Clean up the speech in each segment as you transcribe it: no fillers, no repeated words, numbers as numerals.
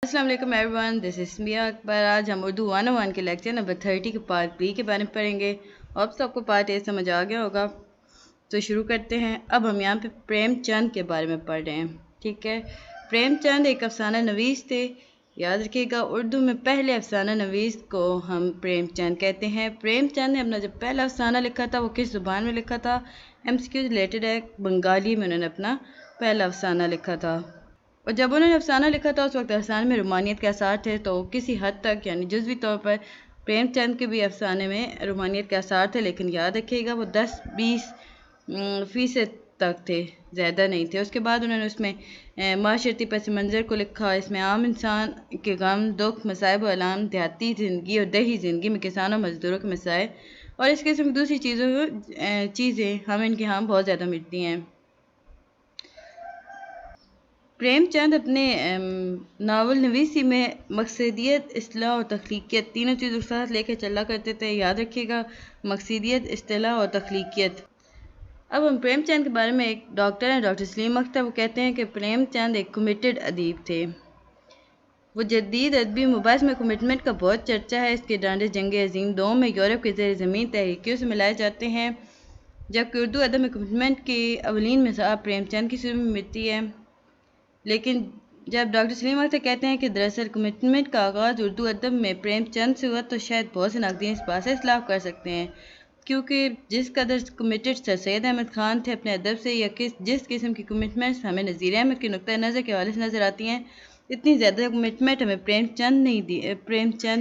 السلام علیکم ایوریون، دس از میا اکبر۔ آج ہم اردو 101 کے لیکچر نمبر 30 کے پارٹ بی کے بارے میں پڑھیں گے۔ اب سب کو پارٹ اے سمجھ آ گیا ہوگا، تو شروع کرتے ہیں۔ اب ہم یہاں پہ پریم چند کے بارے میں پڑھ رہے ہیں، ٹھیک ہے۔ پریم چند ایک افسانہ نویس تھے، یاد رکھیے گا۔ اردو میں پہلے افسانہ نویس کو ہم پریم چند کہتے ہیں۔ پریم چند نے اپنا جب پہلا افسانہ لکھا تھا وہ کس زبان میں لکھا تھا؟ MCQ ریلیٹڈ ہے، بنگالی میں انہوں نے اپنا پہلا افسانہ لکھا تھا۔ اور جب انہوں نے افسانہ لکھا تھا اس وقت افسانے میں رومانیت کے آثار تھے، تو کسی حد تک یعنی جزوی طور پر پریم چند کے بھی افسانے میں رومانیت کے آثار تھے، لیکن یاد رکھیے گا وہ 10-20% تک تھے، زیادہ نہیں تھے۔ اس کے بعد انہوں نے اس میں معاشرتی پس منظر کو لکھا، اس میں عام انسان کے غم، دکھ، مصائب و آلام، دیہاتی زندگی اور دیہی زندگی میں کسانوں مزدوروں کے مسائل اور اس قسم کی دوسری چیزیں ہم ان کے ہاں بہت زیادہ ملتی ہیں۔ پریم چند اپنے ناول نویسی میں مقصدیت، اصطلاح اور تخلیقیت تینوں چیزوں کے ساتھ لے کے چلا کرتے تھے، یاد رکھیے گا، مقصدیت، اصطلاح اور تخلیقیت۔ اب ہم پریم چند کے بارے میں، ایک ڈاکٹر ہیں ڈاکٹر سلیم اختر، وہ کہتے ہیں کہ پریم چند ایک کمیٹڈ ادیب تھے۔ وہ جدید ادبی مباحث میں کمٹمنٹ کا بہت چرچا ہے۔ اس کے ڈانڈے جنگ عظیم 2 میں یورپ کے زیر زمین تحریکیوں سے ملائے جاتے ہیں، جبکہ اردو ادب میں کمٹمنٹ کی اولین مثال پریم چند کی صورت میں ملتی ہے۔ لیکن جب ڈاکٹر سلیم اختر کہتے ہیں کہ دراصل کمٹمنٹ کا آغاز اردو ادب میں پریم چند سے ہوا، تو شاید بہت سے ناقدین اس بات سے اختلاف کر سکتے ہیں، کیونکہ جس قدر کمیٹڈ سر سید احمد خان تھے اپنے ادب سے، یا جس قسم کی کمٹمنٹس ہمیں نظیر احمد کے نقطۂ نظر کے حوالے سے نظر آتی ہیں، اتنی زیادہ کمٹمنٹ ہمیں پریم چند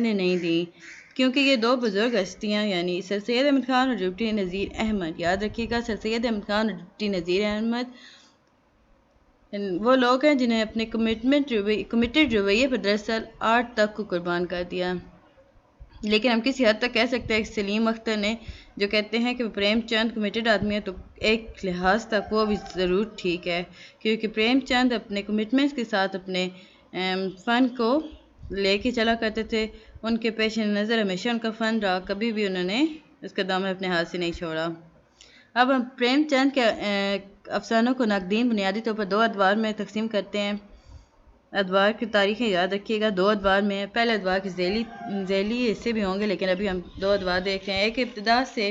نے نہیں دی، کیونکہ یہ دو بزرگ ہستیاں یعنی سر سید احمد خان اور ڈپٹی نذیر احمد، یاد رکھیے گا، سر سید احمد خان اور ڈپٹی نذیر احمد وہ لوگ ہیں جنہیں اپنے کمیٹڈ رویے پر دراصل آرٹ تک کو قربان کر دیا۔ لیکن ہم کسی حد تک کہہ سکتے ہیں کہ سلیم اختر نے جو کہتے ہیں کہ پریم چند کمیٹڈ آدمی ہے، تو ایک لحاظ تک وہ بھی ضرور ٹھیک ہے، کیونکہ پریم چند اپنے کمٹمنٹس کے ساتھ اپنے فن کو لے کے چلا کرتے تھے۔ ان کے پیش نظر ہمیشہ ان کا فن رہا، کبھی بھی انہوں نے اس کا دامن اپنے ہاتھ سے نہیں چھوڑا۔ اب ہم پریم چند کے افسانوں کو ناقدین بنیادی طور پر 2 ادوار میں تقسیم کرتے ہیں۔ ادوار کی تاریخیں یاد رکھیے گا، 2 ادوار میں، پہلے ادوار کے ذیلی حصے بھی ہوں گے، لیکن ابھی ہم 2 ادوار دیکھ رہے ہیں۔ ایک ابتدا سے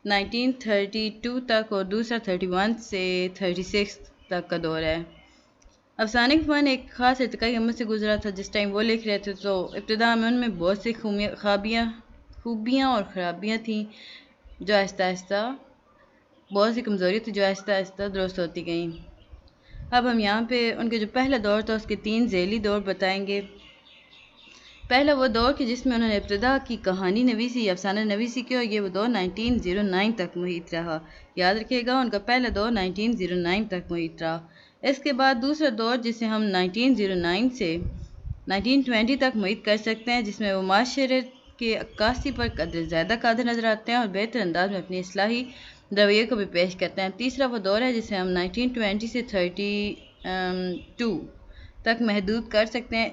1932 تک اور دوسرا 31 سے 36 تک کا دور ہے۔ افسانے کا فن ایک خاص ارتقائی عمر سے گزرا تھا جس ٹائم وہ لکھ رہے تھے، تو ابتدا میں ان میں بہت سی خوبیاں اور خرابیاں تھیں، جو آہستہ آہستہ بہت سی کمزوری تھی جو آہستہ آہستہ درست ہوتی گئیں۔ اب ہم یہاں پہ ان کے جو پہلا دور تھا اس کے 3 ذیلی دور بتائیں گے۔ پہلا وہ دور کہ جس میں انہوں نے ابتدا کی کہانی نویسی یا افسانہ نویسی کی، اور یہ وہ دور 1909 تک محیط رہا، یاد رکھیے گا، ان کا پہلا دور 1909 تک محیط رہا۔ اس کے بعد دوسرا دور جسے ہم 1909 سے 1920 تک محیط کر سکتے ہیں، جس میں وہ معاشرت کی عکاسی پر زیادہ قادر نظر آتے ہیں اور بہتر انداز میں اپنی اصلاحی رویے کو بھی پیش کرتے ہیں۔ تیسرا وہ دور ہے جسے ہم 1920 سے 32 تک محدود کر سکتے ہیں،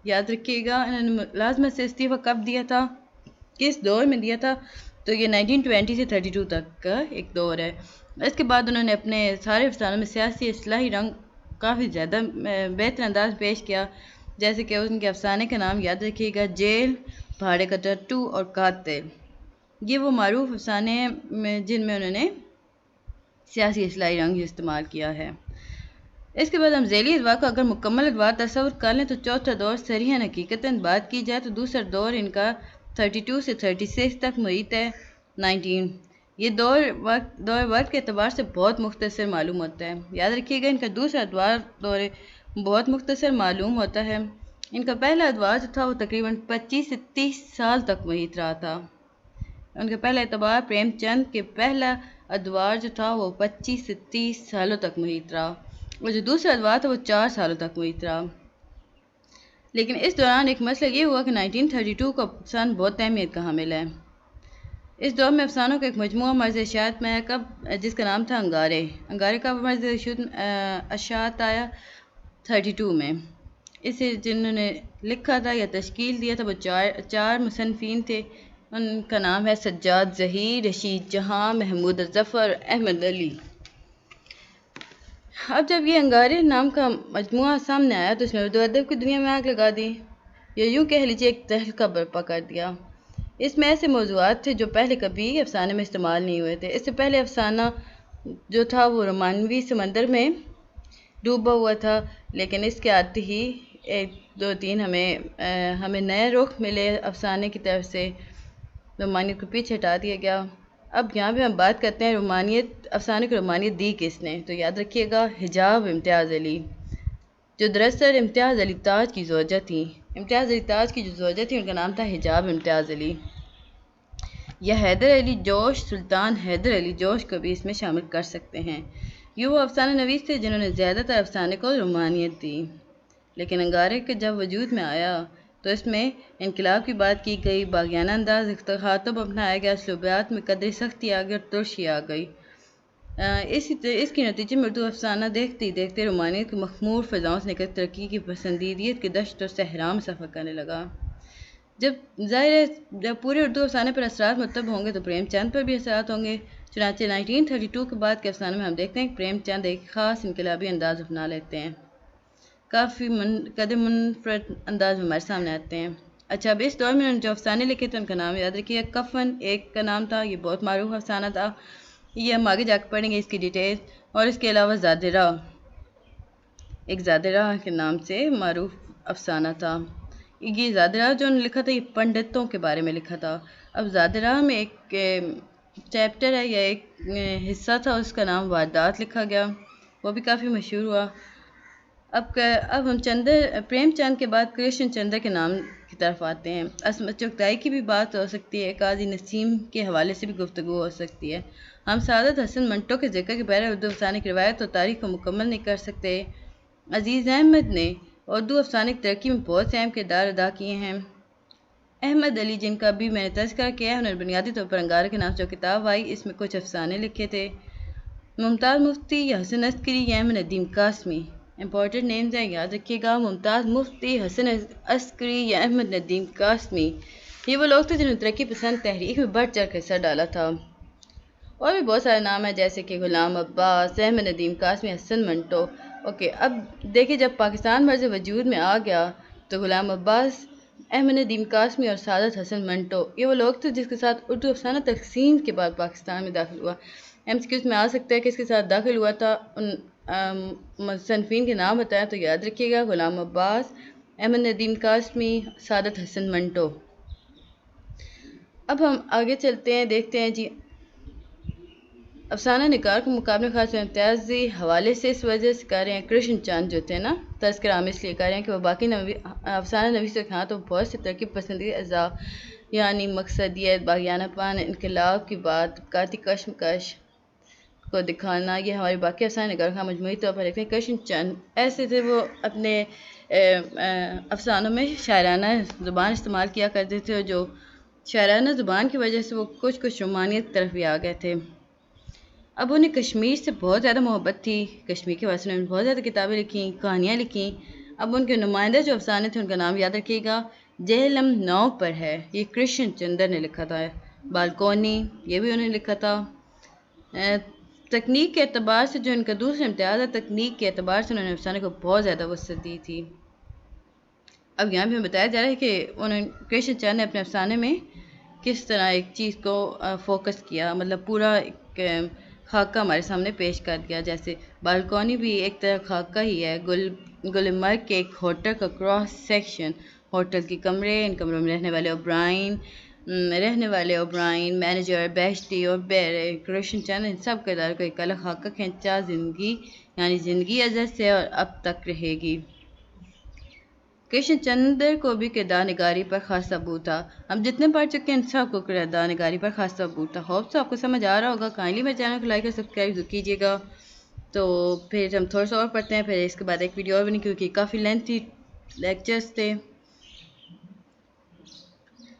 یاد رکھیے گا۔ انہوں نے ملازمت سے استعفیٰ کب دیا تھا، کس دور میں دیا تھا، تو یہ 1920 سے 32 تک کا ایک دور ہے۔ اس کے بعد انہوں نے اپنے سارے افسانوں میں سیاسی اصلاحی رنگ کافی زیادہ بہتر انداز پیش کیا، جیسے کہ ان کے افسانے کا نام یاد رکھیے گا، جیل، بھاڑے کا ٹٹو اور قاتل۔ یہ وہ معروف افسانے ہیں جن میں انہوں نے سیاسی اصلاحی رنگ استعمال کیا ہے۔ اس کے بعد ہم ذیلی ادوار کو اگر مکمل ادوار تصور کر لیں تو چوتھا دور صریحاً حقیقتاً بات کی جائے تو دوسرا دور ان کا 32 سے 36 تک محیط ہے 19۔ یہ دور وقت کے اعتبار سے بہت مختصر معلوم ہوتا ہے، یاد رکھیے گا، ان کا دوسرا دور بہت مختصر معلوم ہوتا ہے۔ ان کا پہلا ادوار جو تھا وہ تقریباً 25 سے 30 سال تک محیط رہا تھا۔ ان کا پہلا اعتبار پریم چند کے پہلا ادوار جو تھا وہ 25 سے 30 سالوں تک محیط رہا، اور جو دوسرا ادوار تھا وہ 4 سالوں تک محیط رہا۔ لیکن اس دوران ایک مسئلہ یہ ہوا کہ 1932 کا سن بہت اہمیت کا حامل ہے۔ اس دور میں افسانوں کا ایک مجموعہ مرز اشاعت میں آیا جس کا نام تھا انگارے کا مرز اشاعت آیا 32 میں۔ اسے جنہوں نے لکھا تھا یا تشکیل دیا تھا وہ چار مصنفین تھے۔ ان کا نام ہے سجاد ظہیر، رشید جہاں، محمود ظفر اور احمد علی۔ اب جب یہ انگارے نام کا مجموعہ سامنے آیا تو اس نے اردو ادب کی دنیا میں آگ لگا دی، یا یوں کہہ لیجیے ایک تہلکہ برپا کر دیا۔ اس میں ایسے موضوعات تھے جو پہلے کبھی افسانے میں استعمال نہیں ہوئے تھے۔ اس سے پہلے افسانہ جو تھا وہ رومانوی سمندر میں ڈوبا ہوا تھا، لیکن اس کے آتے ہی ایک دو تین ہمیں نئے رخ ملے افسانے کی طرف سے، رومانیت کو پیچھے ہٹا دیا گیا۔ اب یہاں پہ ہم بات کرتے ہیں رومانیت، افسانے کو رومانیت دی کس نے؟ تو یاد رکھیے گا حجاب امتیاز علی، جو دراصل امتیاز علی تاج کی زوجہ تھیں۔ امتیاز علی تاج کی جو زوجہ تھی ان کا نام تھا حجاب امتیاز علی، یا حیدر علی جوش، سلطان حیدر علی جوش کو بھی اس میں شامل کر سکتے ہیں۔ یہ وہ افسانہ نویس تھے جنہوں نے زیادہ تر افسانے کو رومانیت دی، لیکن انگارے کے جب وجود میں آیا تو اس میں انقلاب کی بات کی گئی، باغیانہ انداز تخاطب اپنایا گیا، اسلوبیات میں قدر سختی آ گئی اور ترشی آ گئی۔ اس کے نتیجے میں اردو افسانہ دیکھتے ہی دیکھتے رومانیت کی مخمور فضاؤں سے نکل ترقی کی پسندیدیت کی دشت اور صحرا میں سفر کرنے لگا۔ جب ظاہر ہے جب پورے اردو افسانے پر اثرات مرتب ہوں گے تو پریم چند پر بھی اثرات ہوں گے۔ چنانچہ 1932 کے بعد کے افسانے میں ہم دیکھتے ہیں کہ پریم چند ایک خاص انقلابی انداز اپنا لیتے ہیں، کافی قدم منفرد انداز میں ہمارے سامنے آتے ہیں۔ اچھا، اب اس دور میں انہوں نے جو افسانے لکھے تھے ان کا نام یاد رکھیے، کفن ایک کا نام تھا، یہ بہت معروف افسانہ تھا، یہ ہم آگے جا کے پڑھیں گے اس کی ڈیٹیل، اور اس کے علاوہ زادرہ، ایک زادرہ کے نام سے معروف افسانہ تھا۔ یہ زادرہ جو انہوں نے لکھا تھا یہ پنڈتوں کے بارے میں لکھا تھا۔ اب زادرہ میں ایک چیپٹر ہے یا ایک حصہ تھا، اس کا نام واردات لکھا گیا، وہ بھی کافی مشہور ہوا۔ اب ہم پریم چند کے بعد کرشن چندر کے نام کی طرف آتے ہیں۔ عصمت چغتائی کی بھی بات ہو سکتی ہے، قاضی نسیم کے حوالے سے بھی گفتگو ہو سکتی ہے۔ ہم سعادت حسن منٹو کے ذکر کے بغیر اردو افسانے کی روایت اور تاریخ کو مکمل نہیں کر سکتے۔ عزیز احمد نے اردو افسانے کی ترقی میں بہت سے اہم کردار ادا کیے ہیں۔ احمد علی، جن کا بھی میں نے تذکرہ کیا ہے، انہوں نے بنیادی طور پر انگارے کے نام سے جو کتاب آئی اس میں کچھ افسانے لکھے تھے۔ ممتاز مفتی یا حسن عسکری یا احمد ندیم قاسمی، امپورٹنٹ نیمز ہیں، یاد رکھیے گا، ممتاز مفتی، حسن عسکری یا احمد ندیم قاسمی، یہ وہ لوگ تھے جنہوں نے ترقی پسند تحریک میں بڑھ چڑھ کر حصہ ڈالا تھا۔ اور بھی بہت سارے نام ہیں جیسے کہ غلام عباس، احمد ندیم قاسمی، حسن منٹو۔ اوکے، اب دیکھیں جب پاکستان مرز وجود میں آ گیا تو غلام عباس، احمد ندیم قاسمی اور سعادت حسن منٹو یہ وہ لوگ تھے جس کے ساتھ اردو افسانہ تقسیم کے بعد پاکستان میں داخل ہوا۔ ایم سی کیوز میں آ سکتا ہے کہ اس کے ساتھ داخل ہوا تھا، ان مصنفین کے نام بتایا تو یاد رکھیے گا، غلام عباس، احمد ندیم قاسمی، سعادت حسن منٹو۔ اب ہم آگے چلتے ہیں، دیکھتے ہیں جی افسانہ نگار کو مقابلے خاص اور امتیازی حوالے سے اس وجہ سے کر رہے ہیں کرشن چند جو تھے نا، تذکرہ ہم اس لیے کر رہے ہیں کہ وہ باقی افسانہ نویسوں کے ہاں تو بہت سے ترقی پسندی اعضاء یعنی مقصدیت، باغیانہ پن، انقلاب کی بات، طبقاتی کشمکش کو دکھانا، یہ ہمارے باقی افسانہ نگار کا مجموعی طور پر دیکھتے ہیں۔ کرشن چند ایسے تھے، وہ اپنے افسانوں میں شاعرانہ زبان استعمال کیا کرتے تھے، اور جو شاعرانہ زبان کی وجہ سے وہ کچھ رومانیت کی طرف بھی آ گئے تھے۔ اب انہیں کشمیر سے بہت زیادہ محبت تھی، کشمیر کے واسطے انہوں نے بہت زیادہ کتابیں لکھیں، کہانیاں لکھیں۔ اب ان کے نمائندہ جو افسانے تھے ان کا نام یاد رکھیے گا، جہلم 9 پر ہے، یہ کرشن چندر نے لکھا تھا۔ بالکونی، یہ بھی انہوں نے لکھا تھا۔ تکنیک کے اعتبار سے جو ان کا دوسرا امتیاز ہے، تکنیک کے اعتبار سے انہوں نے افسانے کو بہت زیادہ وسعت دی تھی۔ اب یہاں بھی ہمیں بتایا جا رہا ہے کہ کرشن چند نے اپنے افسانے میں کس طرح ایک چیز کو فوکس کیا، مطلب پورا ایک خاکہ ہمارے سامنے پیش کر دیا۔ جیسے بالکونی بھی ایک طرح خاکہ ہی ہے، گلمرگ کے ایک ہوٹل کا کراس سیکشن، ہوٹل کے کمرے، ان کمروں میں رہنے والے اوبرائن، مینیجر، بیشتی اور کرشن چند ان سب کردار کو ایک الگ خاکہ کھینچا، زندگی یعنی زندگی ازل سے اور اب تک رہے گی۔ کرشن چندر کو بھی کردار نگاری پر خاص ثبوت تھا۔ ہم جتنے پڑھ چکے ہیں ان سب کو کردار نگاری پر خاص ثبوت تھا۔ ہوپ سے آپ کو سمجھ آ رہا ہوگا، کائنڈلی میرے چینل کو لائک اور سبسکرائب کیجیے گا۔ تو پھر ہم تھوڑا سا اور پڑھتے ہیں، پھر اس کے بعد ایک ویڈیو اور بنی کیونکہ کافی لینتھی لیکچرز تھے۔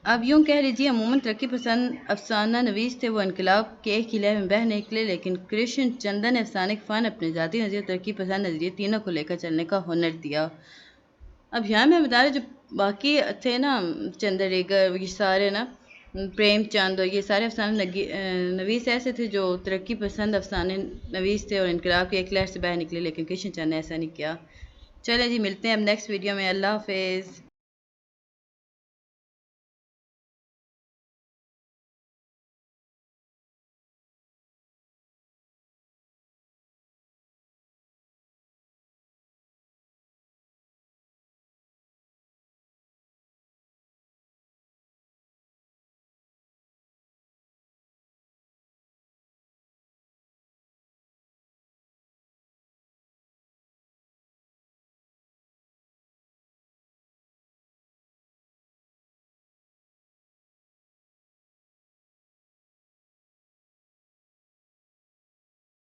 اب یوں کہہ لیجیے عموماً ترقی پسند افسانہ نویس تھے، وہ انقلاب کے ایک ہی لہر میں بہہ نکلے، لیکن کرشن چندر نے افسانے کے فن، اپنے ذاتی نظریے، ترقی پسند نظریے تینوں کو لے کر چلنے کا ہنر دیا۔ اب یہاں میں بتا رہے جو باقی تھے نا، چندریگر، یہ سارے نا پریم چند اور یہ سارے افسانے نویس ایسے تھے جو ترقی پسند افسانے نویس تھے اور انقلاب کی ایک لہر سے باہر نکلے، لیکن کرشن چند نے ایسا نہیں کیا۔ چلیں جی، ملتے ہیں اب نیکسٹ ویڈیو میں۔ اللہ حافظ۔